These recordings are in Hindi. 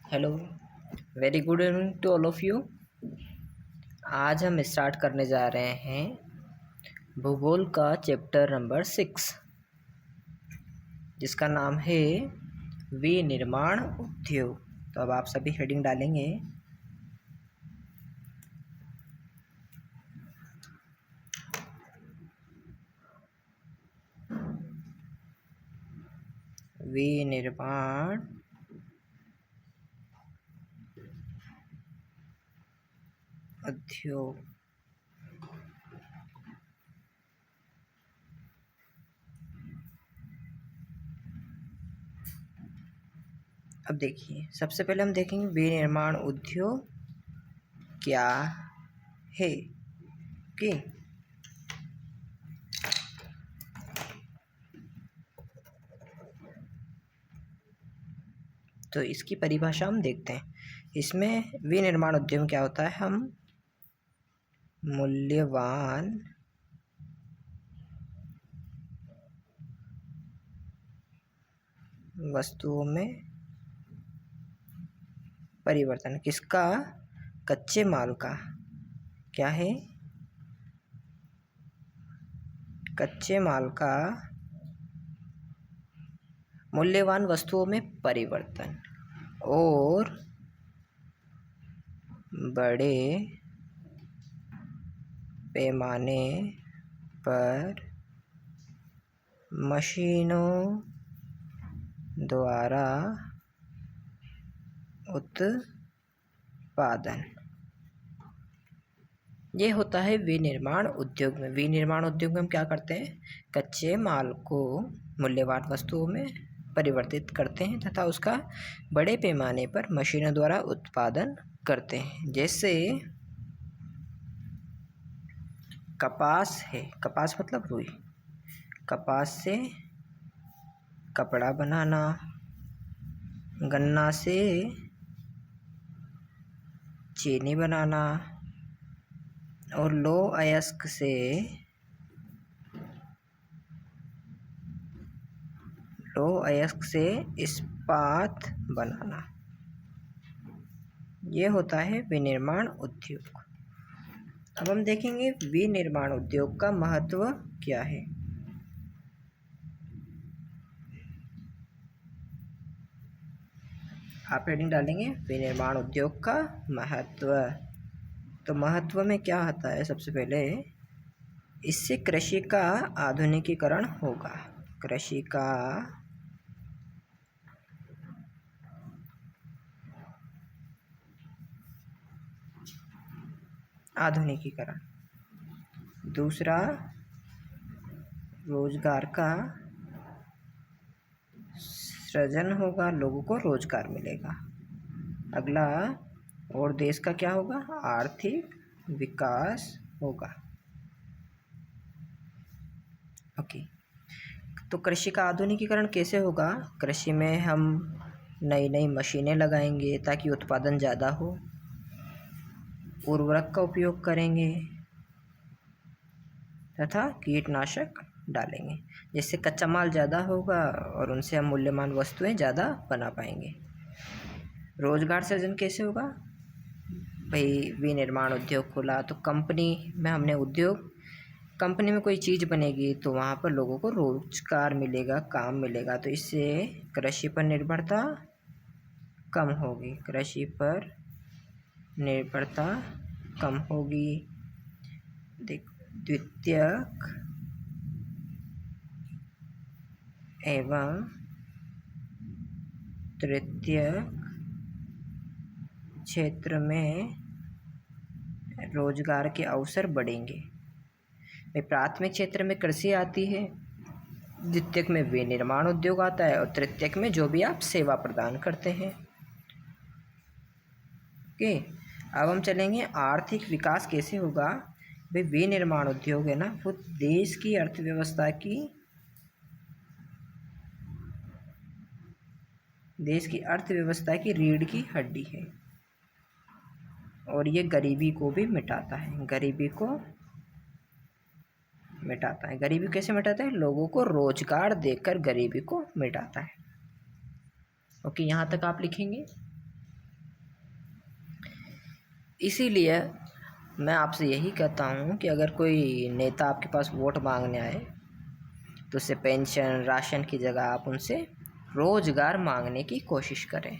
Hello, very good evening to all of you. आज हम स्टार्ट करने जा रहे हैं भूगोल का चैप्टर नंबर 6, जिसका नाम है विनिर्माण उद्योग। तो अब आप सभी हेडिंग डालेंगे। विनिर्माण उद्योग। अब देखिए, सबसे पहले हम देखेंगे विनिर्माण उद्योग क्या है कि तो इसकी परिभाषा हम देखते हैं। इसमें विनिर्माण उद्योग में क्या होता है, हम मूल्यवान वस्तुओं में परिवर्तन, किसका? कच्चे माल का। क्या है? कच्चे माल का मूल्यवान वस्तुओं में परिवर्तन और बड़े पैमाने पर मशीनों द्वारा उत्पादन, ये होता है विनिर्माण उद्योग में। विनिर्माण उद्योग में हम क्या करते हैं? कच्चे माल को मूल्यवान वस्तुओं में परिवर्तित करते हैं तथा उसका बड़े पैमाने पर मशीनों द्वारा उत्पादन करते हैं। जैसे कपास है, कपास मतलब रुई। कपास से कपड़ा बनाना, गन्ना से चीनी बनाना और लौह अयस्क से इस्पात बनाना, ये होता है विनिर्माण उद्योग। अब हम देखेंगे विनिर्माण उद्योग का महत्व क्या है। आप हेडिंग डालेंगे विनिर्माण उद्योग का महत्व। तो महत्व में क्या आता है? सबसे पहले इससे कृषि का आधुनिकीकरण होगा। कृषि का आधुनिकीकरण। दूसरा, रोजगार का सृजन होगा, लोगों को रोजगार मिलेगा। अगला, और देश का क्या होगा? आर्थिक विकास होगा। ओके, तो कृषि का आधुनिकीकरण कैसे होगा? कृषि में हम नई नई मशीनें लगाएंगे ताकि उत्पादन ज़्यादा हो। उर्वरक का उपयोग करेंगे तथा कीटनाशक डालेंगे, जिससे कच्चा माल ज़्यादा होगा और उनसे हम मूल्यवान वस्तुएं ज़्यादा बना पाएंगे। रोजगार सृजन कैसे होगा? भाई विनिर्माण उद्योग खोला तो कंपनी में हमने उद्योग, कंपनी में कोई चीज़ बनेगी तो वहाँ पर लोगों को रोजगार मिलेगा, काम मिलेगा। तो इससे कृषि पर निर्भरता कम होगी, कृषि पर निर्भरता कम होगी। द्वितीयक एवं तृतीयक क्षेत्र में रोजगार के अवसर बढ़ेंगे। प्राथमिक क्षेत्र में कृषि आती है, द्वितीयक में विनिर्माण उद्योग आता है और तृतीयक में जो भी आप सेवा प्रदान करते हैं। ओके, अब हम चलेंगे आर्थिक विकास कैसे होगा। भाई विनिर्माण उद्योग है ना, वो देश की अर्थव्यवस्था की रीढ़ की हड्डी है और ये गरीबी को भी मिटाता है। गरीबी कैसे मिटाता है? लोगों को रोजगार देकर गरीबी को मिटाता है। ओके, यहाँ तक आप लिखेंगे। इसीलिए मैं आपसे यही कहता हूँ कि अगर कोई नेता आपके पास वोट मांगने आए तो उससे पेंशन राशन की जगह आप उनसे रोज़गार मांगने की कोशिश करें।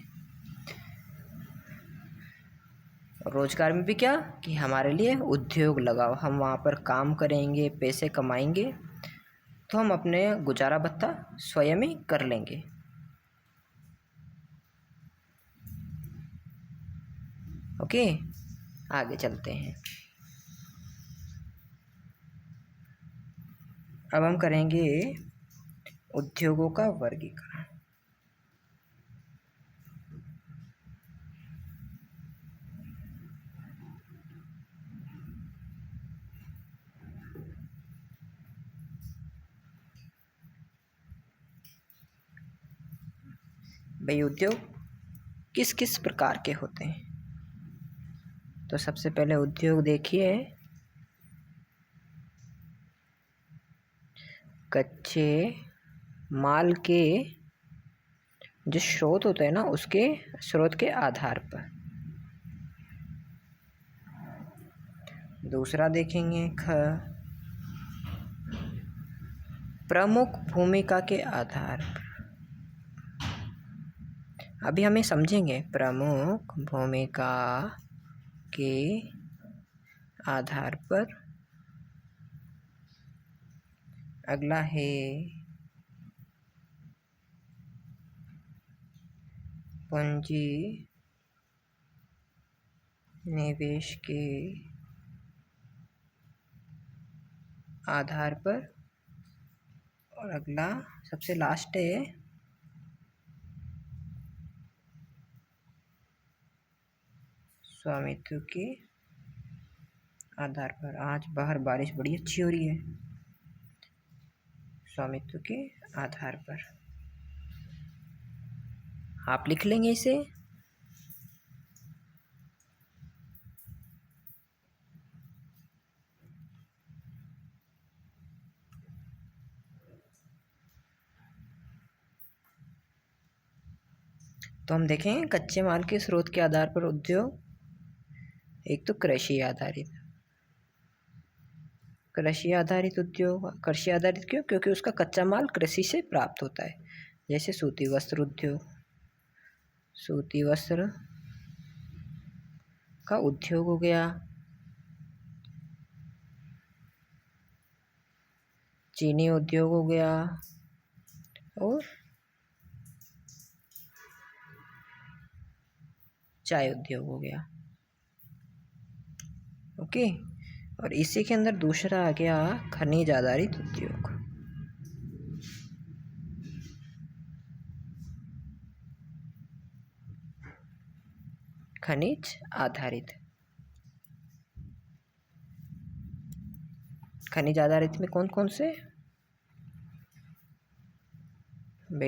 रोज़गार में भी क्या कि हमारे लिए उद्योग लगाओ, हम वहाँ पर काम करेंगे, पैसे कमाएंगे, तो हम अपने गुजारा भत्ता स्वयं ही कर लेंगे। ओके, आगे चलते हैं। अब हम करेंगे उद्योगों का वर्गीकरण। भाई उद्योग किस किस प्रकार के होते हैं? तो सबसे पहले उद्योग देखिए, कच्चे माल के जो स्रोत होते हैं ना, उसके स्रोत के आधार पर। दूसरा देखेंगे प्रमुख भूमिका के आधार पर। अभी हमें समझेंगे प्रमुख भूमिका के आधार पर। अगला है पूंजी निवेश के आधार पर। और अगला सबसे लास्ट है स्वामित्व के आधार पर। आज बाहर बारिश बड़ी अच्छी हो रही है। स्वामित्व के आधार पर आप लिख लेंगे इसे। तो हम देखें कच्चे माल के स्रोत के आधार पर उद्योग। एक तो कृषि आधारित। कृषि आधारित उद्योग, कृषि आधारित क्यों? क्योंकि उसका कच्चा माल कृषि से प्राप्त होता है। जैसे सूती वस्त्र उद्योग, सूती वस्त्र का उद्योग हो गया, चीनी उद्योग हो गया, और चाय उद्योग हो गया। ओके, और इसी के अंदर दूसरा आ गया खनिज आधारित उद्योग। खनिज आधारित, खनिज आधारित में कौन कौन से?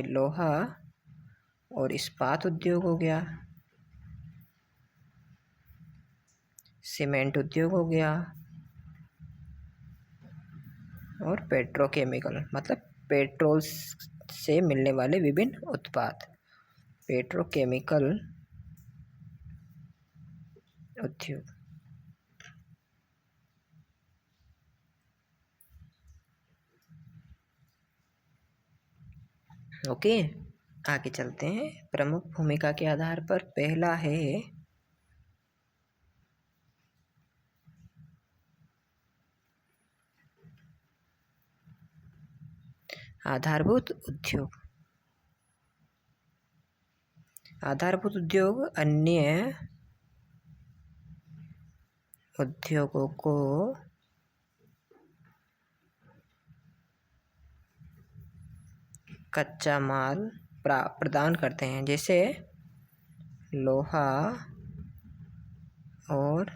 लोहा और इस्पात उद्योग हो गया, सीमेंट उद्योग हो गया, और पेट्रोकेमिकल मतलब पेट्रोल से मिलने वाले विभिन्न उत्पाद, पेट्रोकेमिकल उद्योग। ओके, आगे चलते हैं। प्रमुख भूमिका के आधार पर पहला है आधारभूत उद्योग। आधारभूत उद्योग अन्य उद्योगों को कच्चा माल प्रदान करते हैं, जैसे लोहा और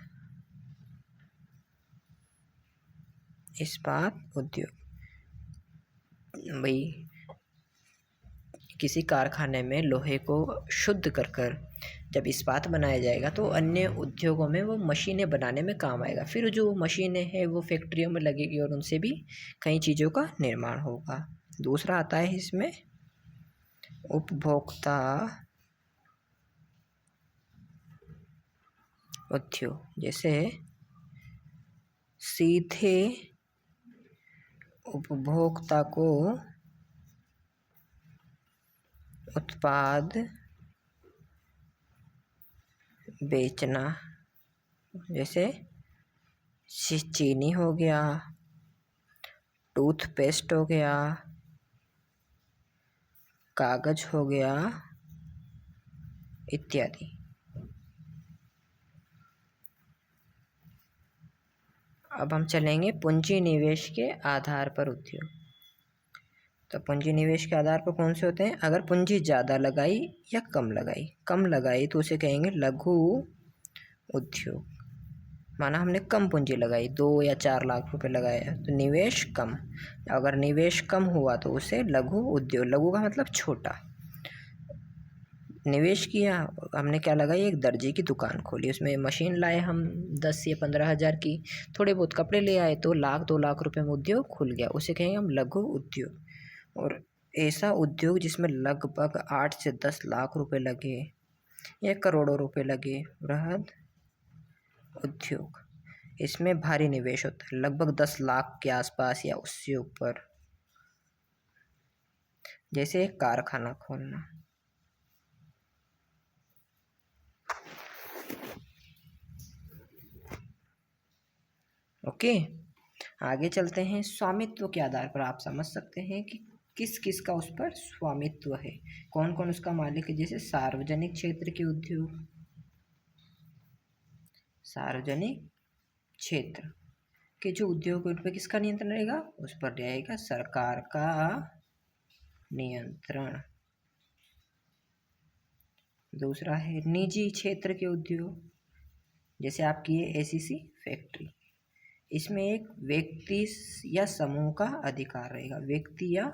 इस्पात उद्योग। भाई किसी कारखाने में लोहे को शुद्ध कर कर जब इस्पात बनाया जाएगा तो अन्य उद्योगों में वो मशीनें बनाने में काम आएगा। फिर जो मशीनें हैं वो फैक्ट्रियों में लगेगी और उनसे भी कई चीज़ों का निर्माण होगा। दूसरा आता है इसमें उपभोक्ता उद्योग, जैसे सीधे उपभोक्ता को उत्पाद बेचना, जैसे चीनी हो गया, टूथपेस्ट हो गया, कागज हो गया इत्यादि। अब हम चलेंगे पूंजी निवेश के आधार पर उद्योग। तो पूंजी निवेश के आधार पर कौन से होते हैं? अगर पूंजी ज़्यादा लगाई या कम लगाई तो उसे कहेंगे लघु उद्योग। माना हमने कम पूंजी लगाई, 2 या 4 लाख रुपए लगाया तो निवेश कम। अगर निवेश कम हुआ तो उसे लघु उद्योग, लघु का मतलब छोटा। निवेश किया, हमने क्या लगाई? एक दर्जी की दुकान खोली, उसमें मशीन लाए हम 10 या 15 हज़ार की, थोड़े बहुत कपड़े ले आए तो 1-2 लाख रुपए में उद्योग खुल गया, उसे कहेंगे हम लघु उद्योग। और ऐसा उद्योग जिसमें लगभग 8 से 10 लाख रुपए लगे या करोड़ों रुपए लगे, बृहद उद्योग। इसमें भारी निवेश होता है, लगभग 10 लाख के आसपास या उससे ऊपर। जैसे एक कारखाना खोलना। ओके, आगे चलते हैं। स्वामित्व के आधार पर आप समझ सकते हैं कि किस किस का उस पर स्वामित्व है, कौन कौन उसका मालिक है। जैसे सार्वजनिक क्षेत्र के उद्योग, सार्वजनिक क्षेत्र के जो उद्योग उन पर किसका नियंत्रण रहेगा? उस पर रहेगा सरकार का नियंत्रण। दूसरा है निजी क्षेत्र के उद्योग, जैसे आपकी ये एसीसी फैक्ट्री, इसमें एक व्यक्ति या समूह का अधिकार रहेगा। व्यक्ति या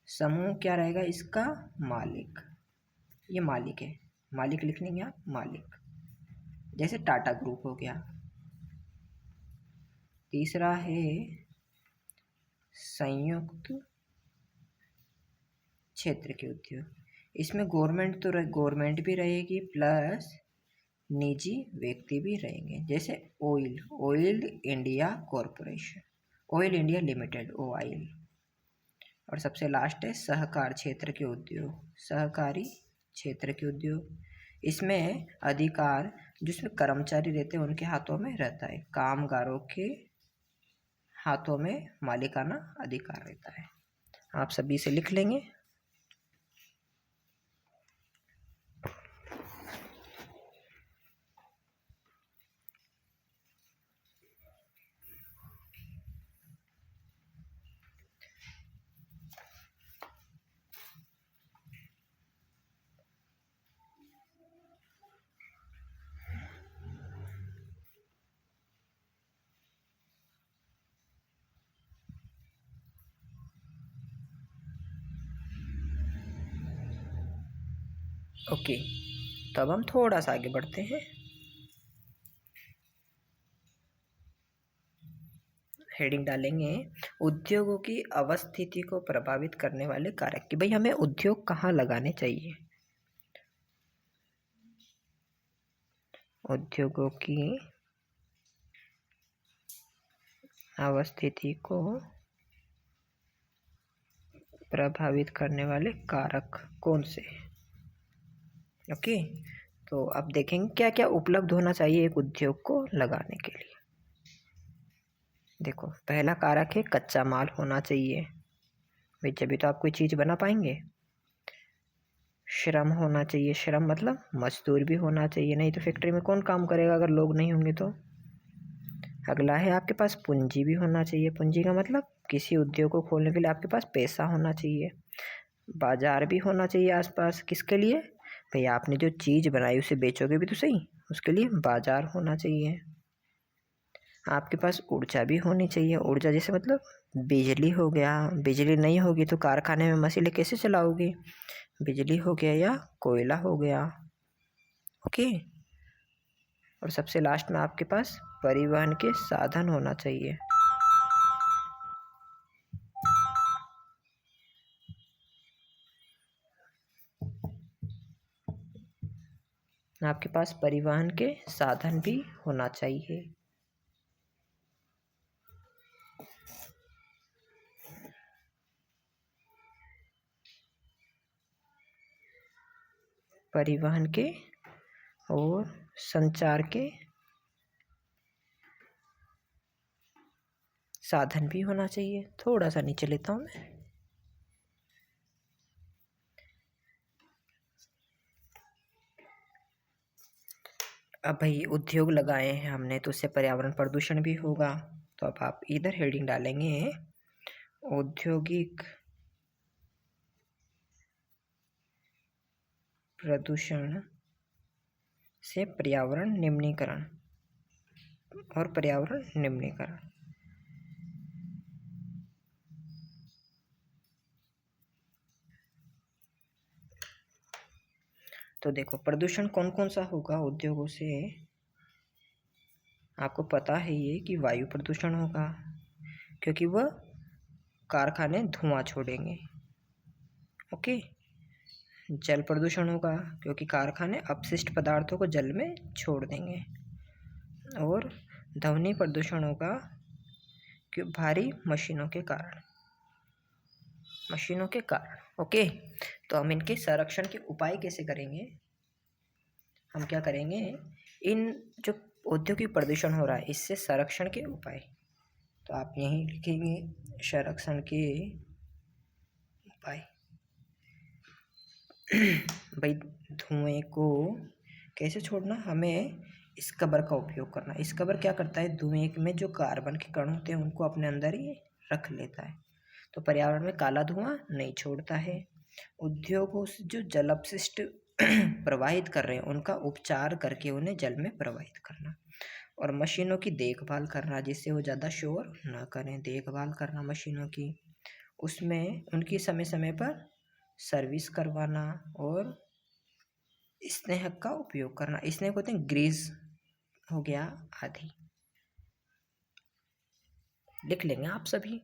समूह क्या रहेगा? इसका मालिक। ये मालिक है, मालिक लिख लेंगे आप, मालिक। जैसे टाटा ग्रुप हो गया। तीसरा है संयुक्त क्षेत्र के उद्योग, इसमें गवर्नमेंट भी रहेगी प्लस निजी व्यक्ति भी रहेंगे। जैसे oil India corporation, oil India limited, OIL। और सबसे लास्ट है सहकार क्षेत्र के उद्योग, सहकारी क्षेत्र के उद्योग। इसमें अधिकार जिसमें कर्मचारी रहते हैं उनके हाथों में रहता है, कामगारों के हाथों में मालिकाना अधिकार रहता है। आप सभी से लिख लेंगे। ओके, तो अब हम थोड़ा सा आगे बढ़ते हैं। हेडिंग डालेंगे उद्योगों की अवस्थिति को प्रभावित करने वाले कारक, कि भाई हमें उद्योग कहाँ लगाने चाहिए। उद्योगों की अवस्थिति को प्रभावित करने वाले कारक कौन से? ओके, तो अब देखेंगे क्या क्या उपलब्ध होना चाहिए एक उद्योग को लगाने के लिए। देखो, पहला कारक है कच्चा माल होना चाहिए, भाई जब तो आप कोई चीज़ बना पाएंगे। श्रम होना चाहिए, श्रम मतलब मजदूर भी होना चाहिए, नहीं तो फैक्ट्री में कौन काम करेगा अगर लोग नहीं होंगे तो। अगला है आपके पास पूंजी भी होना चाहिए, पूंजी का मतलब किसी उद्योग को खोलने के लिए आपके पास पैसा होना चाहिए। बाजार भी होना चाहिए आसपास, किसके लिए? भाई आपने जो चीज़ बनाई उसे बेचोगे भी तो सही, उसके लिए बाजार होना चाहिए। आपके पास ऊर्जा भी होनी चाहिए, ऊर्जा जैसे मतलब बिजली हो गया, बिजली नहीं होगी तो कारखाने में मशीनें कैसे चलाओगे? बिजली हो गया या कोयला हो गया। ओके, और सबसे लास्ट में आपके पास परिवहन के साधन होना चाहिए। आपके पास परिवहन के साधन भी होना चाहिए। परिवहन के और संचार के साधन भी होना चाहिए। थोड़ा सा नीचे लेता हूँ मैं। अब भाई उद्योग लगाए हैं हमने तो उससे पर्यावरण प्रदूषण भी होगा। तो अब आप इधर हेडिंग डालेंगे औद्योगिक प्रदूषण से पर्यावरण निम्नीकरण और पर्यावरण निम्नीकरण। तो देखो प्रदूषण कौन कौन सा होगा उद्योगों से। आपको पता है ये कि वायु प्रदूषण होगा क्योंकि वह कारखाने धुआं छोड़ेंगे। ओके। जल प्रदूषण होगा क्योंकि कारखाने अपशिष्ट पदार्थों को जल में छोड़ देंगे। और ध्वनि प्रदूषण होगा कि भारी मशीनों के कारण। ओके। तो हम इनके संरक्षण के उपाय कैसे करेंगे। हम क्या करेंगे, इन जो औद्योगिक प्रदूषण हो रहा है इससे संरक्षण के उपाय। तो आप यहीं लिखेंगे संरक्षण के उपाय। भाई धुएं को कैसे छोड़ना, हमें स्क्रबर का उपयोग करना। स्क्रबर क्या करता है, धुएं में जो कार्बन के कण होते हैं उनको अपने अंदर ही रख लेता है, तो पर्यावरण में काला धुआं नहीं छोड़ता है। उद्योगों से जो जल अपशिष्ट प्रवाहित कर रहे हैं उनका उपचार करके उन्हें जल में प्रवाहित करना। और मशीनों की देखभाल करना जिससे वो ज़्यादा शोर ना करें। देखभाल करना मशीनों की, उसमें उनकी समय समय पर सर्विस करवाना। और स्नेहक का उपयोग करना। स्नेहक होते हैं ग्रीस हो गया आदि। लिख लेंगे आप सभी।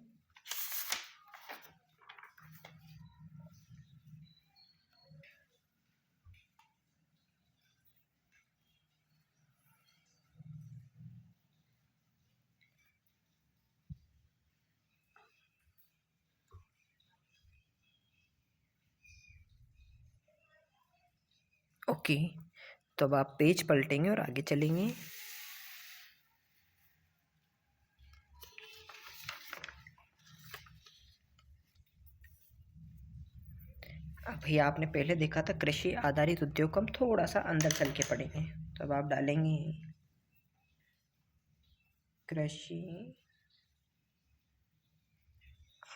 ओके। तो अब आप पेज पलटेंगे और आगे चलेंगे। अभी आपने पहले देखा था कृषि आधारित उद्योग को हम थोड़ा सा अंदर चल के पढ़ेंगे। तो अब आप डालेंगे कृषि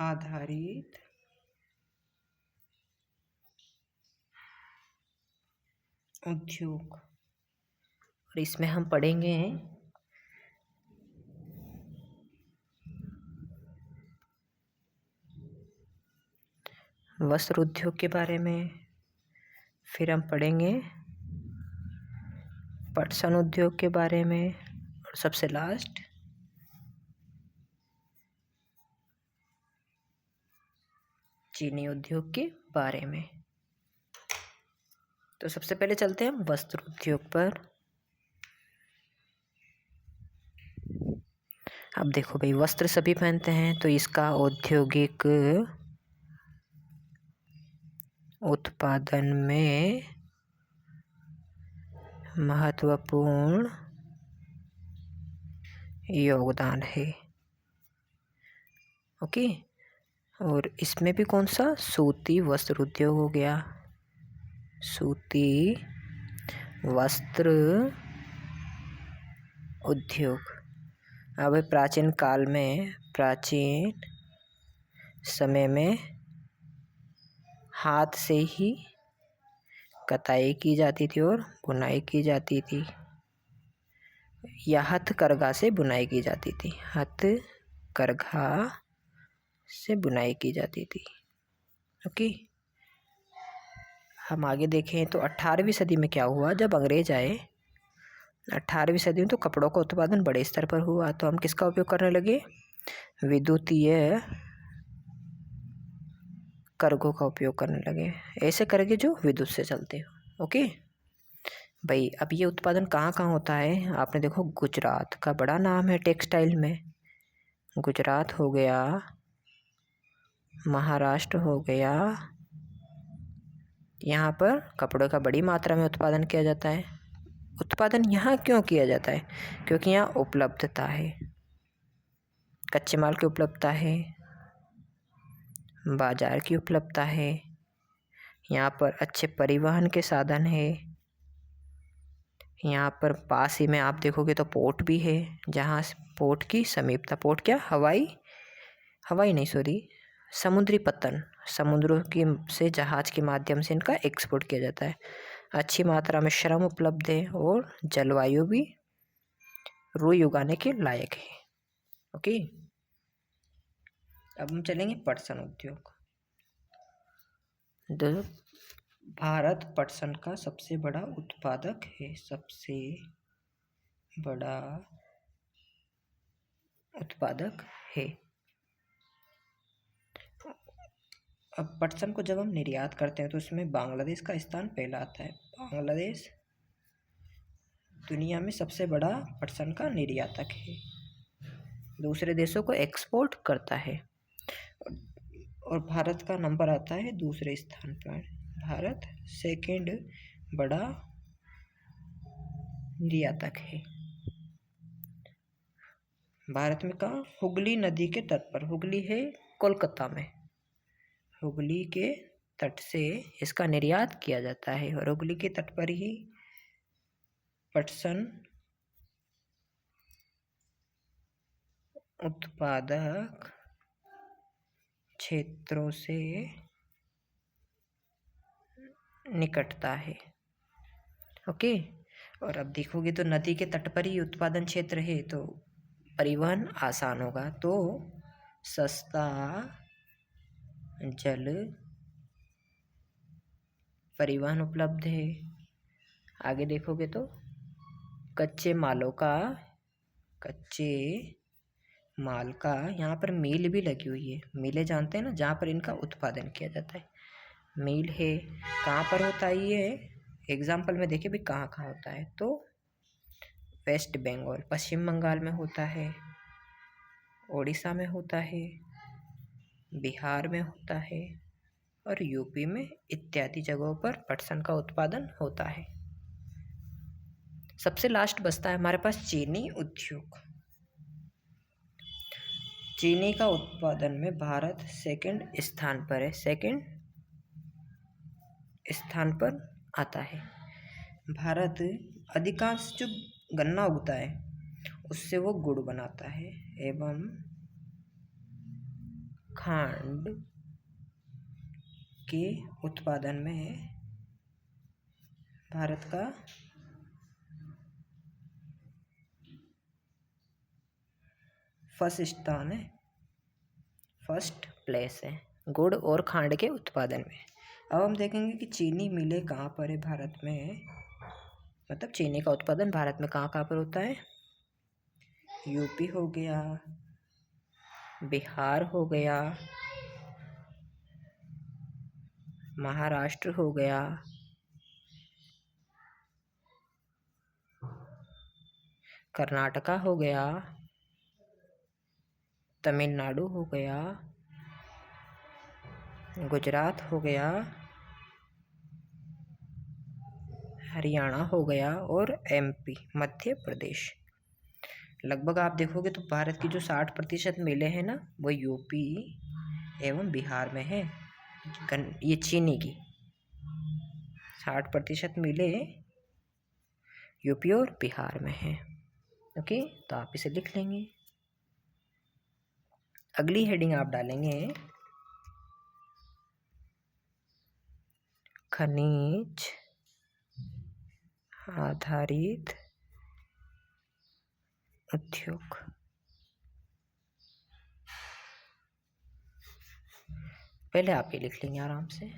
आधारित उद्योग, और इसमें हम पढ़ेंगे वस्त्र उद्योग के बारे में। फिर हम पढ़ेंगे पटसन उद्योग के बारे में। और सबसे लास्ट चीनी उद्योग के बारे में। तो सबसे पहले चलते हैं हम वस्त्र उद्योग पर। अब देखो भाई वस्त्र सभी पहनते हैं तो इसका औद्योगिक उत्पादन में महत्वपूर्ण योगदान है। ओके। और इसमें भी कौन सा, सूती वस्त्र उद्योग हो गया। सूती वस्त्र उद्योग। अब प्राचीन काल में, प्राचीन समय में हाथ से ही कताई की जाती थी और बुनाई की जाती थी, या हथकरघा से बुनाई की जाती थी। हथकरघा से बुनाई की जाती थी। ओके। हम आगे देखें तो 18वीं सदी में क्या हुआ, जब अंग्रेज आए 18वीं सदी में तो कपड़ों का उत्पादन बड़े स्तर पर हुआ। तो हम किसका उपयोग करने लगे, विद्युतीय करघों का उपयोग करने लगे। ऐसे करघे जो विद्युत से चलते हो। ओके। भाई अब ये उत्पादन कहाँ कहाँ होता है? आपने देखो गुजरात का बड़ा नाम है टेक्सटाइल में, गुजरात हो गया, महाराष्ट्र हो गया, यहाँ पर कपड़ों का बड़ी मात्रा में उत्पादन किया जाता है। उत्पादन यहाँ क्यों किया जाता है? क्योंकि यहाँ उपलब्धता है, कच्चे माल की उपलब्धता है, बाजार की उपलब्धता है, यहाँ पर अच्छे परिवहन के साधन है, यहाँ पर पास ही में आप देखोगे तो पोर्ट भी है, जहाँ पोर्ट की समीपता, पोर्ट क्या, हवाई नहीं सॉरी समुद्री पत्तन, समुद्रों की से जहाज़ के माध्यम से इनका एक्सपोर्ट किया जाता है। अच्छी मात्रा में श्रम उपलब्ध है और जलवायु भी रुई उगाने के लायक है। ओके, अब हम चलेंगे पटसन उद्योग। भारत पटसन का सबसे बड़ा उत्पादक है, सबसे बड़ा उत्पादक है। अब पटसन को जब हम निर्यात करते हैं तो उसमें बांग्लादेश का स्थान पहला आता है। बांग्लादेश दुनिया में सबसे बड़ा पटसन का निर्यातक है, दूसरे देशों को एक्सपोर्ट करता है। और भारत का नंबर आता है दूसरे स्थान पर। भारत सेकंड बड़ा निर्यातक है। भारत में कहाँ? हुगली नदी के तट पर। हुगली है कोलकाता में, हुगली के तट से इसका निर्यात किया जाता है और हुगली के तट पर ही पटसन उत्पादक क्षेत्रों से निकटता है। ओके, और अब देखोगे तो नदी के तट पर ही उत्पादन क्षेत्र है तो परिवहन आसान होगा, तो सस्ता जल परिवहन उपलब्ध है। आगे देखोगे तो कच्चे माल का यहाँ पर मिल भी लगी हुई है। मिलें जानते हैं ना, जहाँ पर इनका उत्पादन किया जाता है, मिल है। कहाँ पर होता है ये? एग्जाम्पल में देखिए भी कहाँ कहाँ होता है, तो वेस्ट बंगाल, पश्चिम बंगाल में होता है, उड़ीसा में होता है, बिहार में होता है और यूपी में इत्यादि जगहों पर पटसन का उत्पादन होता है। सबसे लास्ट बचता है हमारे पास चीनी उद्योग। चीनी का उत्पादन में भारत सेकंड स्थान पर है, सेकंड स्थान पर आता है। भारत अधिकांश जो गन्ना उगता है उससे वो गुड़ बनाता है एवं खांड के उत्पादन में भारत का फर्स्ट प्लेस है गुड़ और खांड के उत्पादन में। अब हम देखेंगे कि चीनी मिलें कहाँ पर है भारत में, मतलब चीनी का उत्पादन भारत में कहाँ कहाँ पर होता है। यूपी हो गया, बिहार हो गया, महाराष्ट्र हो गया, कर्नाटका हो गया, तमिलनाडु हो गया, गुजरात हो गया, हरियाणा हो गया और एमपी मध्य प्रदेश। लगभग आप देखोगे तो भारत की जो 60% मिलें हैं ना, वो यूपी एवं बिहार में है। ये चीनी की 60% मिलें यूपी और बिहार में है। ओके, तो आप इसे लिख लेंगे। अगली हेडिंग आप डालेंगे खनिज आधारित उद्योग। पहले आप ये लिख लेंगे आराम से।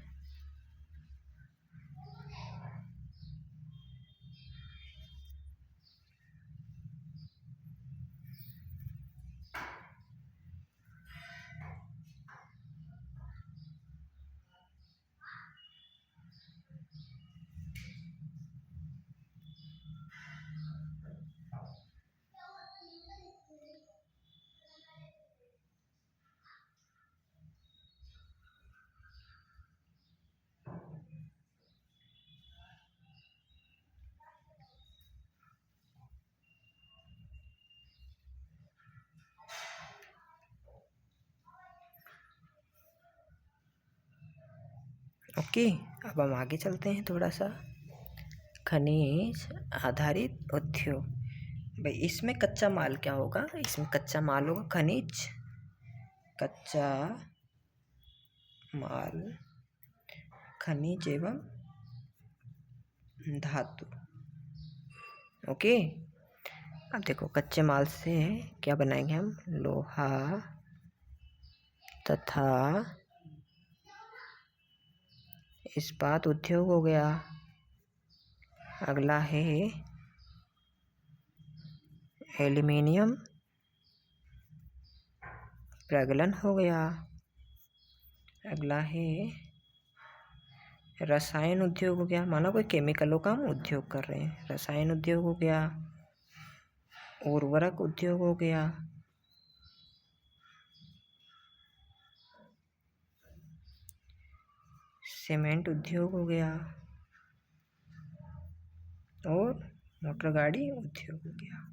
ओके, अब हम आगे चलते हैं थोड़ा सा। खनिज आधारित उद्योग, भाई इसमें कच्चा माल क्या होगा? इसमें कच्चा माल होगा खनिज, कच्चा माल, खनिज एवं धातु। ओके, अब देखो कच्चे माल से क्या बनाएंगे हम? लोहा तथा इस्पात उद्योग हो गया। अगला है एल्युमिनियम प्रगलन हो गया। अगला है रसायन उद्योग हो गया, मानो कोई केमिकलों का हम उद्योग कर रहे हैं, रसायन उद्योग हो गया। उर्वरक उद्योग हो गया। सीमेंट उद्योग हो गया और मोटर गाड़ी उद्योग हो गया।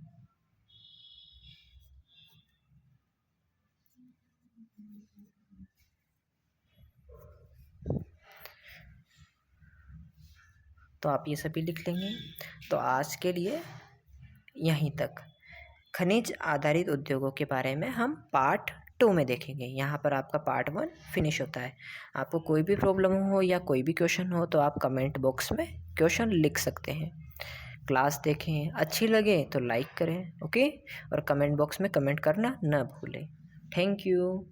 तो आप ये सभी लिख लेंगे। तो आज के लिए यहीं तक। खनिज आधारित उद्योगों के बारे में हम पार्ट 2 में देखेंगे। यहाँ पर आपका पार्ट 1 फिनिश होता है। आपको कोई भी प्रॉब्लम हो या कोई भी क्वेश्चन हो तो आप कमेंट बॉक्स में क्वेश्चन लिख सकते हैं। क्लास देखें, अच्छी लगे तो लाइक करें, ओके, और कमेंट बॉक्स में कमेंट करना न भूलें। Thank you.